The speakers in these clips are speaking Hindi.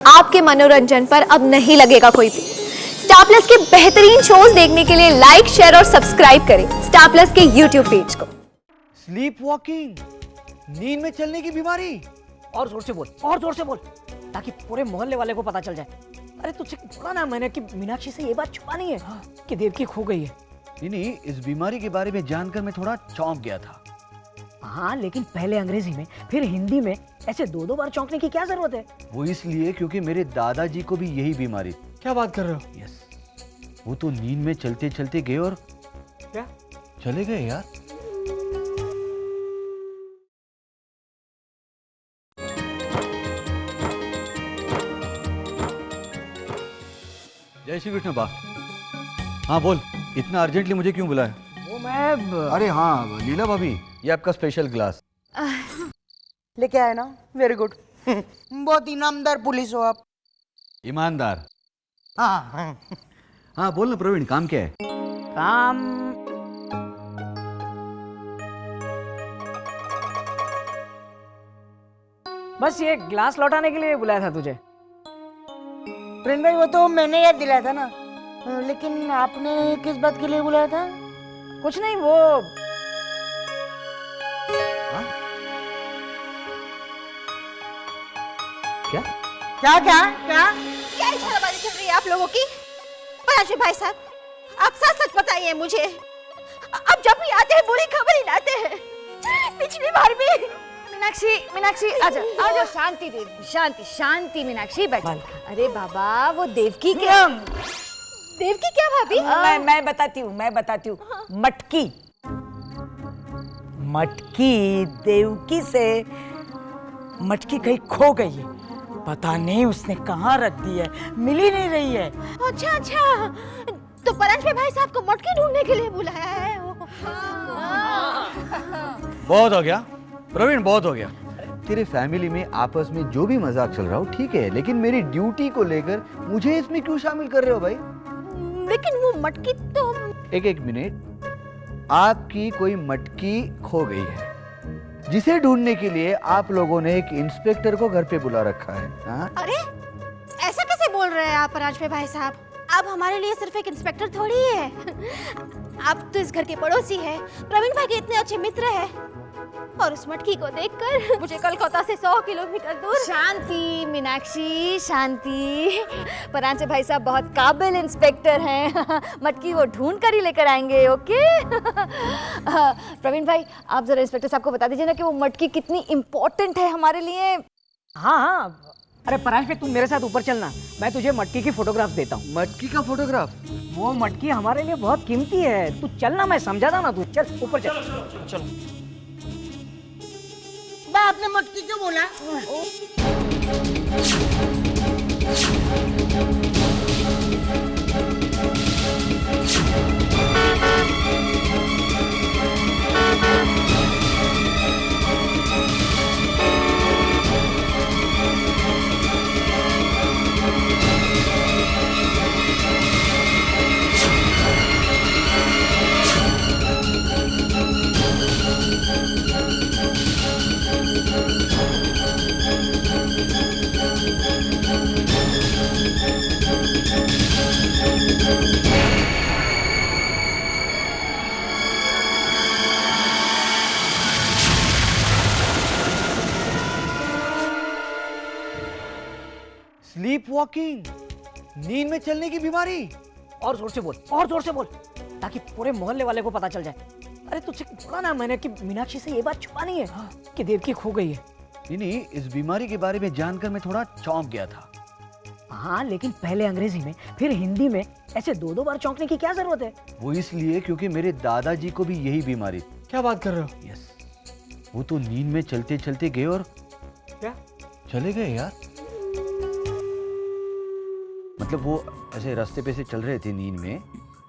आपके मनोरंजन पर अब नहीं लगेगा कोई भी। स्टार प्लस के बेहतरीन शोज देखने के लिए लाइक, शेयर और सब्सक्राइब करें स्टार प्लस के यूट्यूब पेज को। स्लीप वॉकिंग, नींद में चलने की बीमारी। और जोर से बोल, और जोर से बोल, ताकि पूरे मोहल्ले वाले को पता चल जाए। अरे तुझसे बोला ना मैंने कि मीनाक्षी से ये बात छुपानी है कि देवकी खो गई है। नहीं, इस बीमारी के बारे में जानकर मैं थोड़ा चौंक गया था। हाँ, लेकिन पहले अंग्रेजी में फिर हिंदी में, ऐसे दो दो बार चौंकने की क्या जरूरत है? वो इसलिए क्योंकि मेरे दादाजी को भी यही बीमारी। क्या बात कर रहे हो? यस, वो तो नींद में चलते चलते गए और क्या चले गए यार। जय श्री कृष्ण बा। हाँ बोल, इतना अर्जेंटली मुझे क्यों बुलाया? वो मैं अरे हाँ लीला भाभी, ये आपका स्पेशल ग्लास। लेके आए ना, वेरी गुड। बहुत इनामदार पुलिस हो आप। ईमानदार। हाँ हाँ बोल ना प्रवीण, काम क्या है? काम बस ये ग्लास लौटाने के लिए बुलाया था तुझे। प्रेम भाई, वो तो मैंने याद दिलाया था ना, लेकिन आपने किस बात के लिए बुलाया था? कुछ नहीं, वो क्या क्या क्या क्या क्या इशाराबाजी चल रही है आप लोगों की? पराशर भाई साहब, आप सच सच बताइए मुझे। अब जब भी आते हैं बुरी खबर ही लाते हैं। पिछली बार भी मीनाक्षी, मीनाक्षी आजा आजा। शांति देवी, शांति शांति। मीनाक्षी बैठ। अरे बाबा, वो देवकी क्या? देवकी क्या भाभी? मैं बताती हूँ। मटकी देवकी से मटकी कहीं खो गई है। पता नहीं उसने कहाँ रख दी है, मिल ही नहीं रही है। अच्छा अच्छा, तो पराशर भाई साहब को मटकी ढूंढने के लिए बुलाया है वो। बहुत हो गया प्रवीण, बहुत हो गया। तेरे फैमिली में आपस में जो भी मजाक चल रहा हो ठीक है, लेकिन मेरी ड्यूटी को लेकर मुझे इसमें क्यों शामिल कर रहे हो भाई? लेकिन वो मटकी तो एक मिनट, आपकी कोई मटकी खो गई है जिसे ढूंढने के लिए आप लोगों ने एक इंस्पेक्टर को घर पे बुला रखा है। हाँ? अरे ऐसा कैसे बोल रहे हैं आप पराशर भाई साहब? आप हमारे लिए सिर्फ एक इंस्पेक्टर थोड़ी है। आप तो इस घर के पड़ोसी हैं, प्रवीण भाई के इतने अच्छे मित्र हैं। और उस मटकी को देखकर मुझे कोलकाता से 100 किलोमीटर दूर। शांति मीनाक्षी, शांति। परांचे भाई साहब बहुत काबिल इंस्पेक्टर हैं। मटकी वो ढूंढ कर ही लेकर आएंगे। ओके प्रवीण भाई, आप जरा इंस्पेक्टर साहब को बता दीजिए ना कि वो मटकी कितनी इम्पोर्टेंट है हमारे लिए। हाँ, अरे पराश भाई, तुम मेरे साथ ऊपर चलना, मैं तुझे मटकी की फोटोग्राफ देता हूँ। मटकी का फोटोग्राफ? वो मटकी हमारे लिए बहुत कीमती है। तू चलना, मैं समझाता ना, तू चल ऊपर चल। चल। बा, आपने मटकी क्यों बोला? स्लीप वॉकिंग, नींद में चलने की बीमारी। और जोर से बोल, और जोर से बोल, ताकि पूरे मोहल्ले वाले को पता चल जाए। अरे तुझसे बोला ना मैंने कि मीनाक्षी से ये बात छुपानी है कि देवकी खो गई है। नहीं, इस बीमारी के बारे में जानकर मैं थोड़ा चौंक गया था। हाँ, लेकिन पहले अंग्रेजी में फिर हिंदी में, ऐसे दो दो बार चौंकने की क्या जरूरत है? वो इसलिए क्योंकि मेरे दादाजी को भी यही बीमारी। क्या बात कर रहे हो? यस, वो तो नींद में चलते चलते गए और क्या चले गए यार। मतलब वो ऐसे रास्ते पे से चल रहे थे नींद में,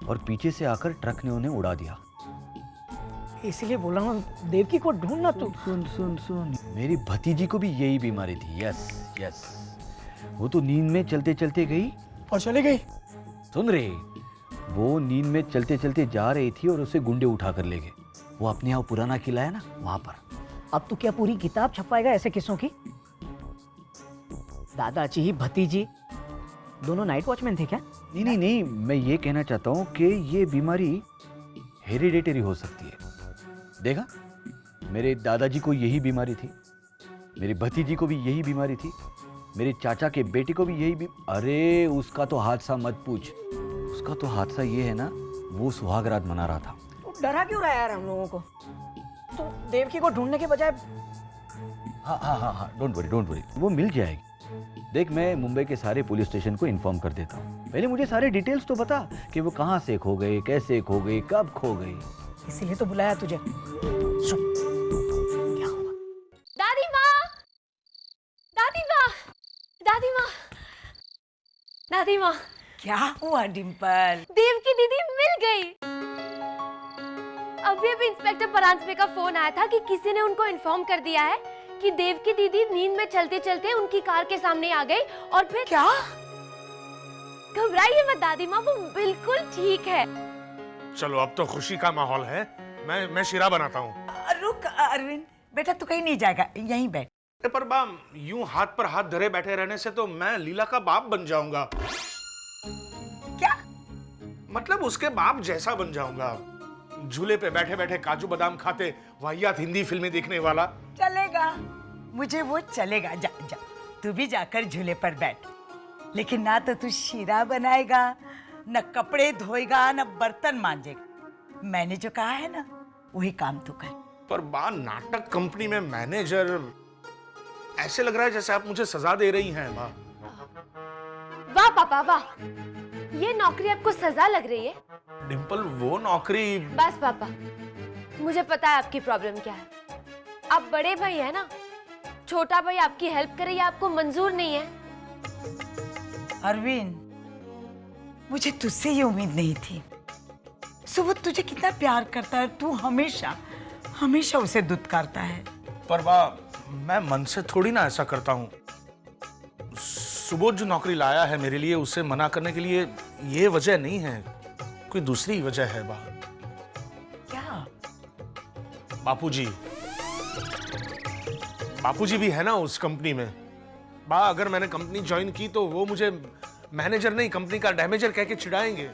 और पीछे से आकर ट्रक ने उन्हें उड़ा दिया। इसलिए बोला ना, देवकी को ढूंढना तू। सुन, मेरी भतीजी को भी यही बीमारी थी। यस, वो तो नींद में चलते चलते गई और चली गई। सुन रे, वो नींद में चलते चलते जा रही थी और उसे गुंडे उठा कर ले गए। वो अपने यहाँ पुराना किला है ना, वहां पर। अब तो क्या पूरी किताब छपाएगा ऐसे किस्सों की? दादाजी भतीजी दोनों नाइट वॉचमैन थे क्या? नहीं नहीं नहीं, मैं ये कहना चाहता हूँ कि ये बीमारी हेरिडेटरी हो सकती है। देखा, मेरे दादाजी को यही बीमारी थी, मेरी भतीजी को भी यही बीमारी थी, मेरे चाचा के बेटे को भी यही अरे उसका तो हादसा मत पूछ। उसका तो हादसा ये है ना, वो सुहागरात मना रहा था। तो डरा क्यों रहा है यार हम लोगों को? तो देवकी को ढूंढने के बजाय हाँ हाँ हाँ हाँ, डोंट वरी, वो मिल जाएगी। देख, मैं मुंबई के सारे पुलिस स्टेशन को इन्फॉर्म कर देता हूँ। पहले मुझे सारे डिटेल्स तो बता कि वो कहाँ से खो गए, कैसे खो गए, कब खो गए। इसीलिए तो बुलाया तुझे। क्या हुआ? दादी माँ, दादी माँ, दादी माँ, दादी माँ, क्या हुआ डिम्पल? देव की दीदी मिल गई। अभी इंस्पेक्टर परांजपे का फोन आया था कि किसी ने उनको इन्फॉर्म कर दिया है कि देव की दीदी नींद में चलते चलते उनकी कार के सामने आ गई और फिर क्या? घबराइए मत दादी माँ, वो बिल्कुल ठीक है। चलो अब तो खुशी का माहौल है। मैं शीरा बनाता हूँ। रुक अरविंद, बेटा तू कहीं नहीं जाएगा, यहीं बैठ। पर बाम, यूं हाथ पर हाथ धरे बैठे रहने से तो मैं लीला का बाप बन जाऊंगा। क्या? मतलब उसके बाप जैसा बन जाऊंगा। झूले पे बैठे बैठे काजू बादाम खाते वाहियात हिंदी फिल्में देखने वाला। चलेगा, मुझे वो चलेगा। जा जा, तू भी जाकर झूले पर बैठ। लेकिन ना तो तू शीरा बनाएगा, न कपड़े धोएगा, न बर्तन मांजेगा। मैंने जो कहा है ना, वही काम तू कर। पर बा, नाटक कंपनी में मैनेजर, ऐसे लग रहा है जैसे आप मुझे सजा दे रही हैं। वाह पापा वाह, ये नौकरी आपको सजा लग रही है? डिम्पल, वो नौकरी। बस पापा, मुझे पता है आपकी प्रॉब्लम क्या है। आप बड़े भाई है ना, छोटा भाई आपकी हेल्प करे ये आपको मंजूर नहीं है। अरविंद, मुझे तुझसे ये उम्मीद नहीं थी। सुबह तुझे कितना प्यार करता है, तू हमेशा हमेशा उसे दुत्कारता है। पर बा, मैं मन से थोड़ी ना ऐसा करता हूँ। सुबोध जो नौकरी लाया है मेरे लिए, उसे मना करने के लिए ये वजह नहीं है, कोई दूसरी वजह है बा। क्या? बापूजी भी है ना उस कंपनी में। बा, अगर मैंने कंपनी ज्वाइन की तो वो मुझे मैनेजर नहीं, कंपनी का डैमेजर कह के चिढ़ाएंगे।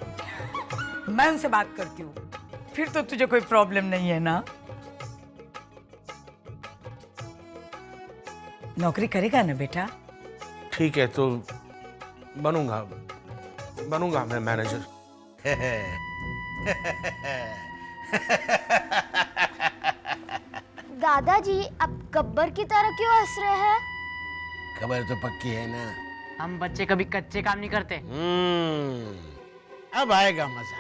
मैं उनसे बात करती हूँ, फिर तो तुझे कोई प्रॉब्लम नहीं है ना? नौकरी करेगा ना बेटा? ठीक है, तो बनूंगा मैं मैनेजर। दादाजी, आप गब्बर की तरह क्यों हंस रहे हैं? खबर तो पक्की है ना। हम बच्चे कभी कच्चे काम नहीं करते। अब आएगा मजा।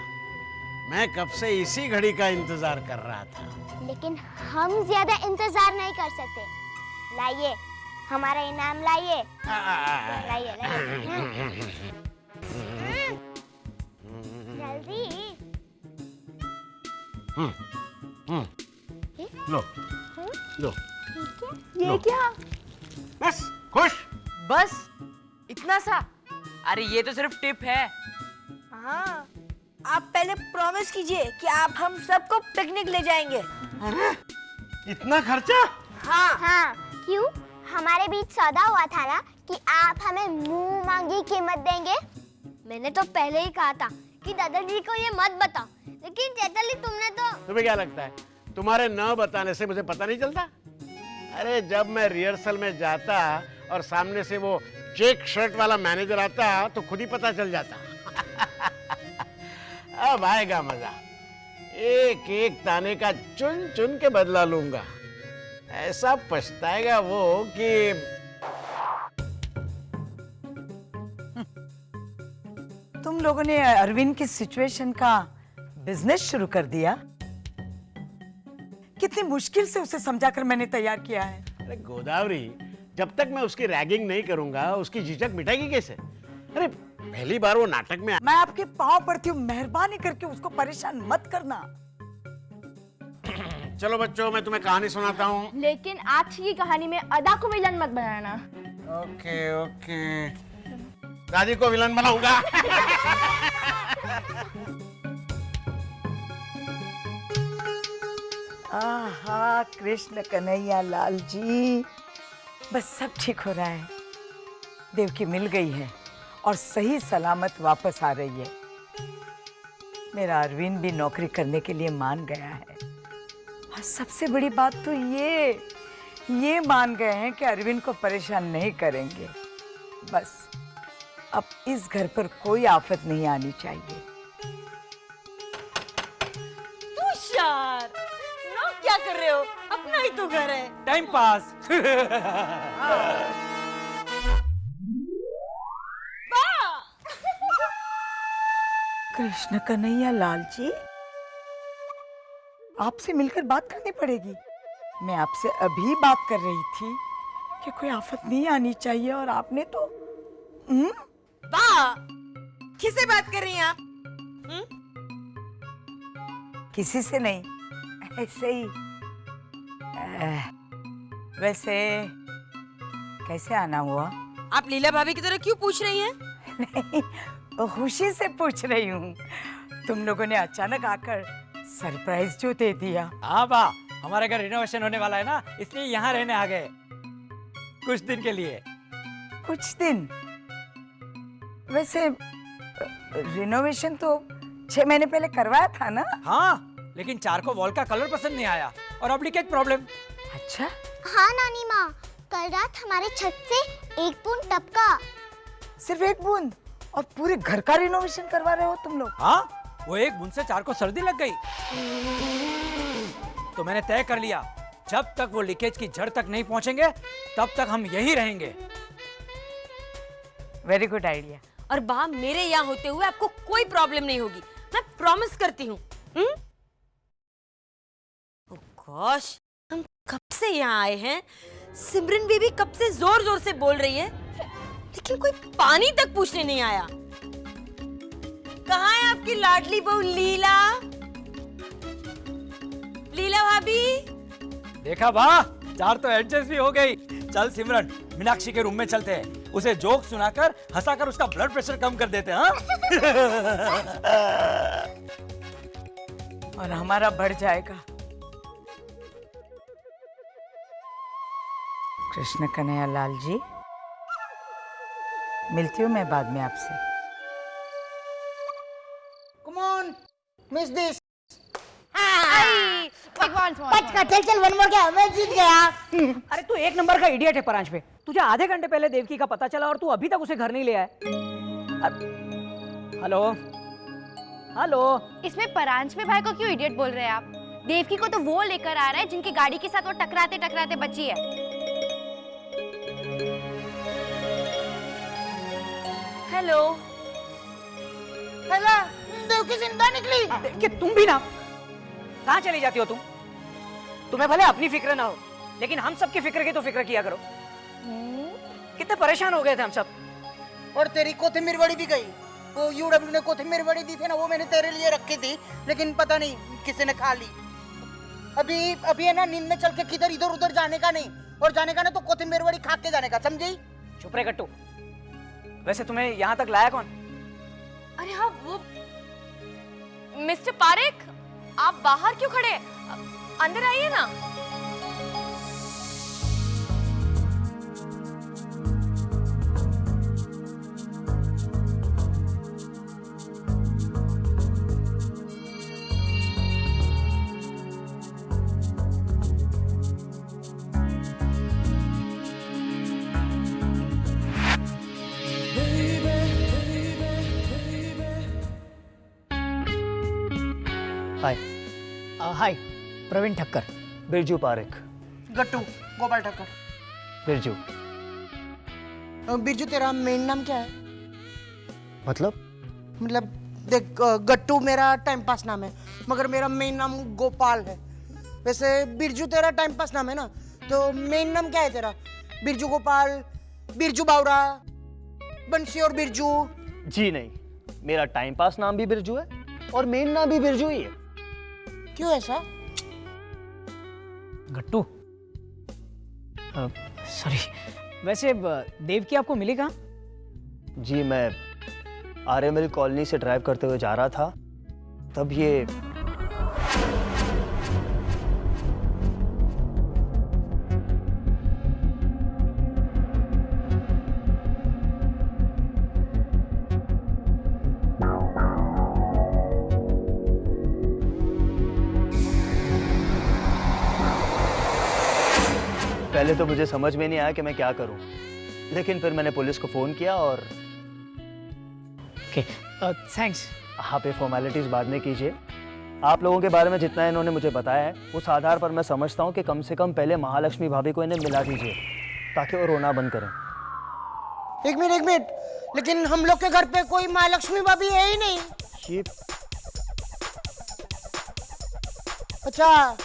मैं कब से इसी घड़ी का इंतजार कर रहा था। लेकिन हम ज्यादा इंतजार नहीं कर सकते। लाइए, हमारा इनाम लाइए। लाइए लाइए। जल्दी। लो लो। ये क्या? बस खुश। बस इतना सा? अरे ये तो सिर्फ टिप है। हाँ, आप पहले प्रॉमिस कीजिए कि आप हम सबको पिकनिक ले जाएंगे। अरे इतना खर्चा? हाँ, क्यों? हमारे बीच सौदा हुआ था ना कि आप हमें मुंह मांगी कीमत देंगे। मैंने तो पहले ही कहा था कि दादाजी को ये मत बताओ, लेकिन चैताली तुमने तो। तुम्हें क्या लगता है तुम्हारे न बताने से मुझे पता नहीं चलता? अरे जब मैं रिहर्सल में जाता और सामने से वो चेक शर्ट वाला मैनेजर आता तो खुद ही पता चल जाता। अब आएगा मजा। एक एक ताने का चुन चुन के बदला लूंगा। ऐसा पछताएगा वो कि तुम लोगों ने अरविंद की सिचुएशन का बिजनेस शुरू कर दिया। कितनी मुश्किल से उसे समझाकर मैंने तैयार किया है। अरे गोदावरी, जब तक मैं उसकी रैगिंग नहीं करूंगा उसकी झिझक मिटेगी कैसे? अरे पहली बार वो नाटक में। मैं आपके पांव पड़ती हूँ, मेहरबानी करके उसको परेशान मत करना। चलो बच्चों, मैं तुम्हें कहानी सुनाता हूँ। लेकिन आज की कहानी में अदा को विलन मत बनाना। ओके ओके, दादी को विलन बनाऊंगा। आहा, कृष्ण कन्हैया लाल जी, बस सब ठीक हो रहा है। देवकी मिल गई है और सही सलामत वापस आ रही है। मेरा अरविंद भी नौकरी करने के लिए मान गया है और सबसे बड़ी बात तो ये मान गए हैं कि अरविंद को परेशान नहीं करेंगे। बस अब इस घर पर कोई आफत नहीं आनी चाहिए। तुषार, ना क्या कर रहे हो? अपना ही तो घर है। Time pass. कृष्ण कन्हैया लाल जी, आपसे मिलकर बात करनी पड़ेगी। मैं आपसे अभी बात कर रही थी कि कोई आफत नहीं आनी चाहिए और आपने तो वाह, किससे बात कर रही हैं आप? किसी से नहीं, ऐसे ही। वैसे कैसे आना हुआ? आप लीला भाभी की तरह क्यों पूछ रही हैं? नहीं, खुशी से पूछ रही हूँ। तुम लोगों ने अचानक आकर सरप्राइज जो दे दिया। हाँ बा, हमारे घर रिनोवेशन होने वाला है ना, इसलिए यहाँ रहने आ गए कुछ दिन के लिए। कुछ दिन? वैसे रिनोवेशन तो 6 महीने पहले करवाया था ना? हाँ, लेकिन चार को वॉल का कलर पसंद नहीं आया और अब लीकेज प्रॉब्लम। अच्छा। हाँ नानी माँ, कल रात हमारे छत से एक बूंद टपका। सिर्फ एक बूंद? और पूरे घर का रिनोवेशन करवा रहे हो तुम लोग? हाँ, वो एक बूंद से चार को सर्दी लग गई। तो मैंने तय कर लिया, जब तक वो लीकेज की जड़ तक नहीं पहुंचेंगे तब तक हम यही रहेंगे। Very good idea. और बा, मेरे यहाँ होते हुए आपको कोई प्रॉब्लम नहीं होगी, मैं प्रॉमिस करती हूँ। ओह गॉश, हम कब से यहाँ आए हैं, सिमरन बेबी कब से जोर जोर से बोल रही है, लेकिन कोई पानी तक पूछने नहीं आया। कहाँ है आपकी लाडली बहू लीला? लीला भाभी? देखा वाह, चार तो एडजस्ट भी हो गई। चल सिमरन, मीनाक्षी के रूम में चलते हैं, उसे जोक सुनाकर हंसाकर उसका ब्लड प्रेशर कम कर देते हैं। हाँ? और हमारा बढ़ जाएगा। कृष्ण कन्हैया लाल जी, मिलती हूँ मैं बाद में आपसे। Come on, miss this. चल वन मोर, क्या मैं जीत गया। अरे तू एक नंबर का इडियट है परांज पे। तुझे आधे घंटे पहले देवकी का पता चला और तू अभी तक उसे घर नहीं ले आया। हेलो हेलो, इसमें परांजपे भाई को क्यों इडियट बोल रहे हैं आप? देवकी को तो वो लेकर आ रहा है जिनकी गाड़ी के साथ वो टकराते टकराते बची है। हेलो हेलो, देवकी जिंदा निकली। कि तुम भी ना, कहाँ चली जाती हो तुम? तुम्हें भले अपनी फिक्र ना हो, लेकिन हम सबकी फिक्र की तो फिक्र किया करो। कितने परेशान हो गए थे हम सब। और तेरी कोथिमीर वड़ी भी गई। वो यूडब्ल्यू ने कोथिमीर वड़ी दी थी ना, वो मैंने तेरे लिए रखी थी, लेकिन पता नहीं किसी ने खा ली। अभी है ना, नींद में चल के किधर इधर उधर जाने का नहीं, और जाने का ना तो कोथिमीर वड़ी खा के जाने का, समझी? चुप रहे गट्टू। वैसे तुम्हें यहाँ तक लाया कौन? अरे हाँ, वो मिस्टर पारेख, आप बाहर क्यों खड़े? अंदर आइए ना। हाय, प्रवीण ठक्कर। बिरजू पारेख। गट्टू, गोपाल ठक्कर। बिरजू। बिरजू, तेरा मेन नाम क्या है? मतलब देख, गट्टू मेरा टाइम पास नाम है, मगर मेरा मेन नाम गोपाल है। वैसे बिरजू तेरा टाइम पास नाम है ना, तो मेन नाम क्या है तेरा? बिरजू गोपाल, बिरजू बावरा, बंसी और बिरजू? जी नहीं, मेरा टाइम पास नाम भी बिरजू है और मेन नाम भी बिरजू ही है। क्यों ऐसा? गट्टू, सॉरी, वैसे देवकी आपको मिली कहाँ? जी, मैं आर्यमिल कॉलोनी से ड्राइव करते हुए जा रहा था, तब ये पहले तो मुझे समझ में नहीं आया कि मैं क्या करूं, लेकिन फिर मैंने पुलिस को फ़ोन किया और ओके थैंक्स। आप ये फॉर्मेलिटीज़ बाद में कीजिए। आप लोगों के बारे में जितना इन्होंने मुझे बताया है उस आधार पर मैं समझता हूँ कि कम से कम पहले महालक्ष्मी भाभी को इन्हें मिला दीजिए ताकि वो रोना बंद करें। एक मिनट, लेकिन हम लोग के घर पे कोई महालक्ष्मी भाभी है ही नहीं। ये अच्छा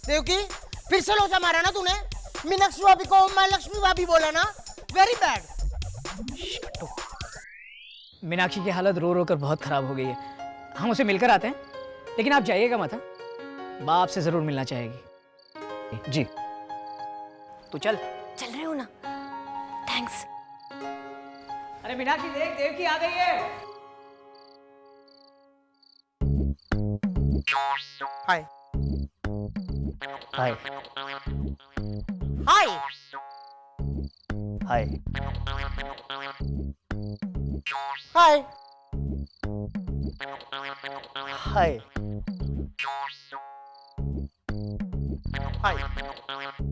देवकी, फिर से लोचा मारा ना तूने। मीनाक्षी भाभी को महालक्ष्मी भाभी बोला ना, वेरी बैड। मीनाक्षी की हालत रो रो कर बहुत खराब हो गई है। हम उसे मिलकर आते हैं, लेकिन आप जाइएगा मत। बाप से जरूर मिलना चाहेगी। जी तू चल। चल रहे हो ना? थैंक्स। अरे मीनाक्षी देख, देवकी आ गई है। हाय हाय हाय हाय हाय हाय हाय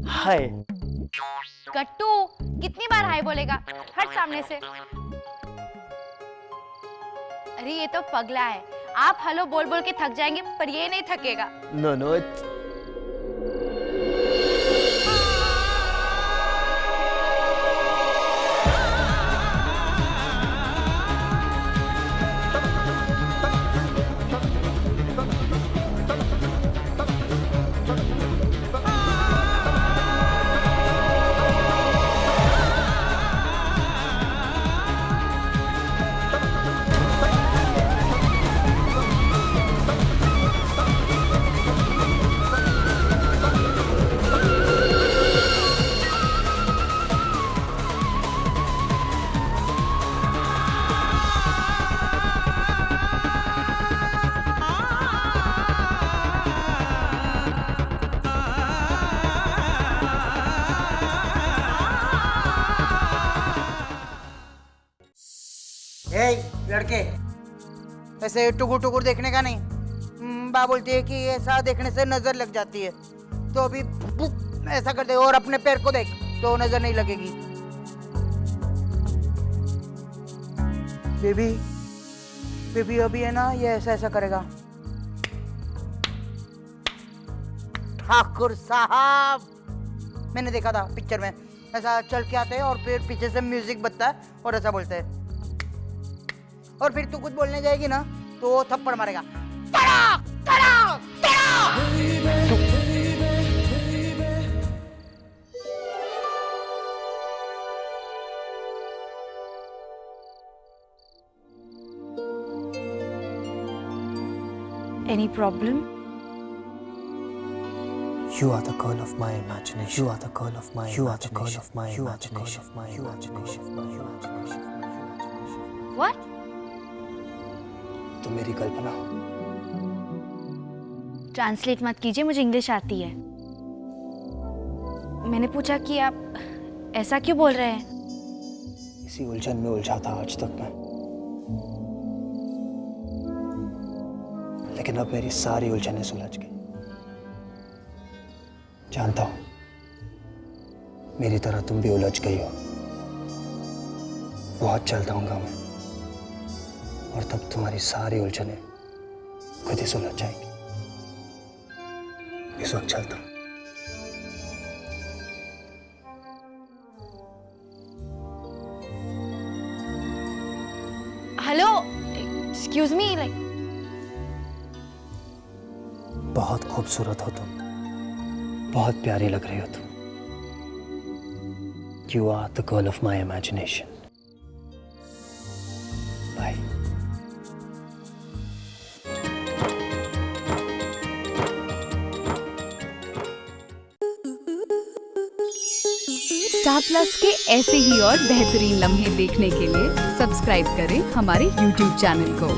हाय। कट्टू कितनी बार हाय बोलेगा? हट सामने से। अरे ये तो पगला है। आप हेलो बोल बोल के थक जाएंगे, पर ये नहीं थकेगा। नो नो लड़के, ऐसे टुकुर टुकुर देखने का नहीं। बा बोलती है कि ऐसा देखने से नजर लग जाती है, तो अभी ऐसा कर दे और अपने पैर को देख तो नजर नहीं लगेगी। बेबी बेबी अभी है ना, ये ऐसा ऐसा करेगा। ठाकुर साहब, मैंने देखा था पिक्चर में, ऐसा चल के आते हैं और फिर पीछे से म्यूजिक बजता है और ऐसा बोलते हैं, और फिर तू कुछ बोलने जाएगी ना तो वो थप्पड़ मारेगा। तड़ाक, तड़ाक, तड़ाक। Any problem? You are the girl of my imagination. You are the girl of my You are the girl of my imagination. What? तो मेरी कल्पना। ट्रांसलेट मत कीजिए, मुझे इंग्लिश आती है। मैंने पूछा कि आप ऐसा क्यों बोल रहे हैं? इसी उलझन में उलझा था आज तक मैं, लेकिन अब मेरी सारी उलझनें सुलझ गई। जानता हूं मेरी तरह तुम भी उलझ गई हो। बहुत चलता हूँगा मैं, और तब तुम्हारी सारी उलझनें खुद ही सुलझ जाएंगी। इस वक्त चलता हूँ। हेलो, एक्सक्यूज मी, लाइक बहुत खूबसूरत हो तुम, बहुत प्यारी लग रही हो तुम। You are the girl of my imagination. Bye. Star plus के ऐसे ही और बेहतरीन लम्हे देखने के लिए सब्सक्राइब करें हमारे YouTube चैनल को।